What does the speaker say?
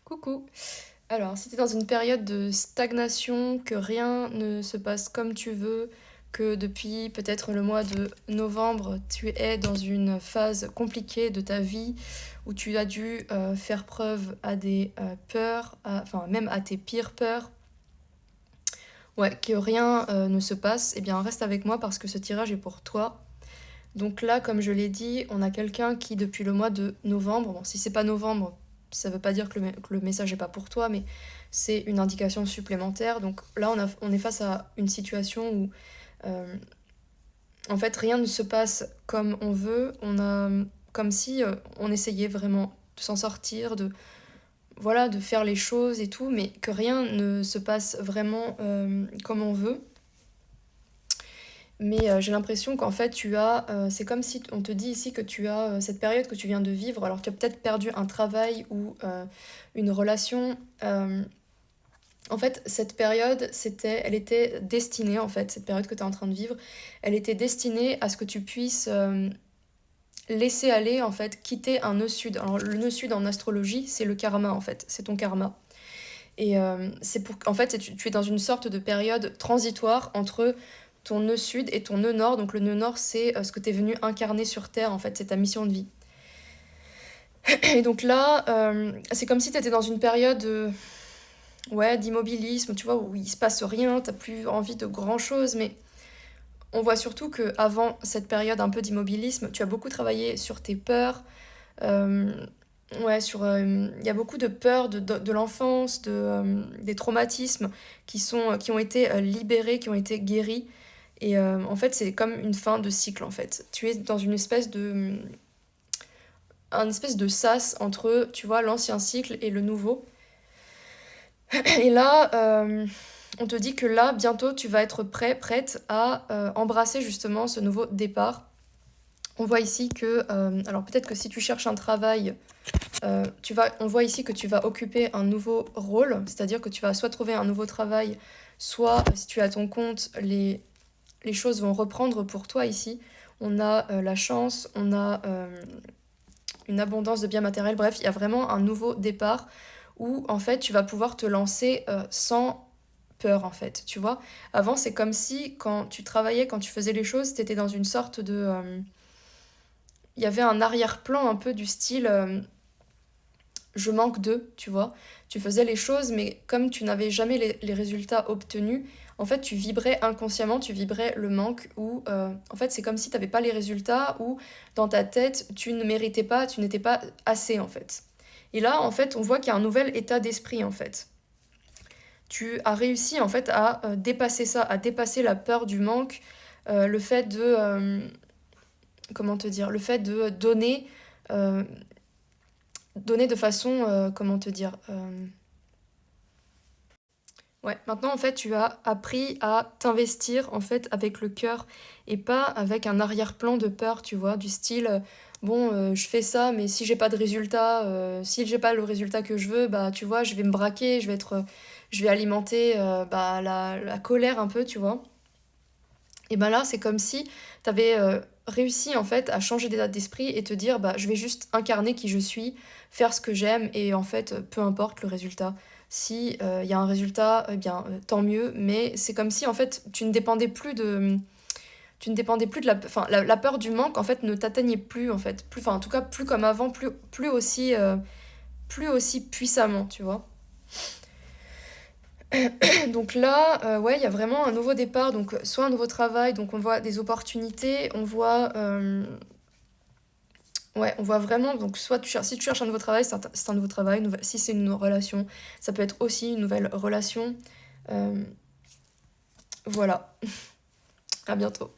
Coucou. Alors, si tu es dans une période de stagnation, que rien ne se passe comme tu veux, que depuis peut-être le mois de novembre, tu es dans une phase compliquée de ta vie où tu as dû faire preuve à des peurs, enfin même à tes pires peurs, ouais, que rien ne se passe, eh bien reste avec moi parce que ce tirage est pour toi. Donc là, comme je l'ai dit, on a quelqu'un qui, depuis le mois de novembre, bon, si c'est pas novembre, ça veut pas dire que le message est pas pour toi, mais c'est une indication supplémentaire. Donc là, on est face à une situation où, euh, en fait, rien ne se passe comme on veut. On a comme si on essayait vraiment de s'en sortir, de voilà, de faire les choses et tout, mais que rien ne se passe vraiment comme on veut. Mais j'ai l'impression qu'en fait, c'est comme si on te dit ici que tu as cette période que tu viens de vivre. Alors, tu as peut-être perdu un travail ou une relation. En fait, cette période, elle était destinée, en fait, cette période que tu es en train de vivre, elle était destinée à ce que tu puisses laisser aller, en fait, quitter un nœud sud. Alors, le nœud sud en astrologie, c'est le karma, en fait, c'est ton karma. Et c'est pour en fait, tu es dans une sorte de période transitoire entre ton nœud sud et ton nœud nord. Donc le nœud nord, c'est ce que tu es venu incarner sur Terre, en fait, c'est ta mission de vie. Et donc là, c'est comme si tu étais dans une période ouais, d'immobilisme, tu vois, où il se passe rien, t'as plus envie de grand-chose, mais on voit surtout que avant cette période un peu d'immobilisme, tu as beaucoup travaillé sur tes peurs, euh, ouais, il y a beaucoup de peurs de l'enfance, des traumatismes qui ont été libérés, qui ont été guéris. Et en fait, c'est comme une fin de cycle, en fait. Tu es dans un espèce de sas entre, tu vois, l'ancien cycle et le nouveau. Et là, on te dit que là, bientôt, tu vas être prête à embrasser justement ce nouveau départ. On voit ici que, alors peut-être que si tu cherches un travail, on voit ici que tu vas occuper un nouveau rôle, c'est-à-dire que tu vas soit trouver un nouveau travail, soit si tu es à ton compte, les choses vont reprendre pour toi ici. On a la chance, on a une abondance de biens matériels, bref, il y a vraiment un nouveau départ où en fait tu vas pouvoir te lancer sans peur en fait, tu vois. Avant c'est comme si quand tu travaillais, quand tu faisais les choses, tu étais dans une sorte de... Il y avait un arrière-plan un peu du style je manque de, tu vois. Tu faisais les choses, mais comme tu n'avais jamais les résultats obtenus, en fait, tu vibrais inconsciemment, tu vibrais le manque, ou en fait, c'est comme si tu n'avais pas les résultats, ou dans ta tête, tu ne méritais pas, tu n'étais pas assez, en fait. Et là, en fait, on voit qu'il y a un nouvel état d'esprit, en fait. Tu as réussi, en fait, à dépasser ça, à dépasser la peur du manque, le fait de... comment te dire? Le fait de euh, donner de façon... comment te dire? Ouais, maintenant en fait tu as appris à t'investir en fait avec le cœur et pas avec un arrière-plan de peur, tu vois, du style bon je fais ça mais si j'ai pas de résultat, si j'ai pas le résultat que je veux, bah tu vois, je vais me braquer, je vais alimenter bah, la colère un peu, tu vois. Et ben là c'est comme si t'avais réussi en fait à changer d'état d'esprit et te dire bah je vais juste incarner qui je suis, faire ce que j'aime et en fait peu importe le résultat. Si il y a un résultat, eh bien tant mieux, mais c'est comme si en fait tu ne dépendais plus de enfin la peur du manque en fait ne t'atteignait plus en fait, plus enfin en tout cas plus comme avant, plus aussi puissamment, tu vois. Donc là, ouais, il y a vraiment un nouveau départ, donc soit un nouveau travail, donc on voit des opportunités, ouais, on voit vraiment, donc si tu cherches un nouveau travail, c'est un nouveau travail, si c'est une relation, ça peut être aussi une nouvelle relation. Euh, voilà, à bientôt.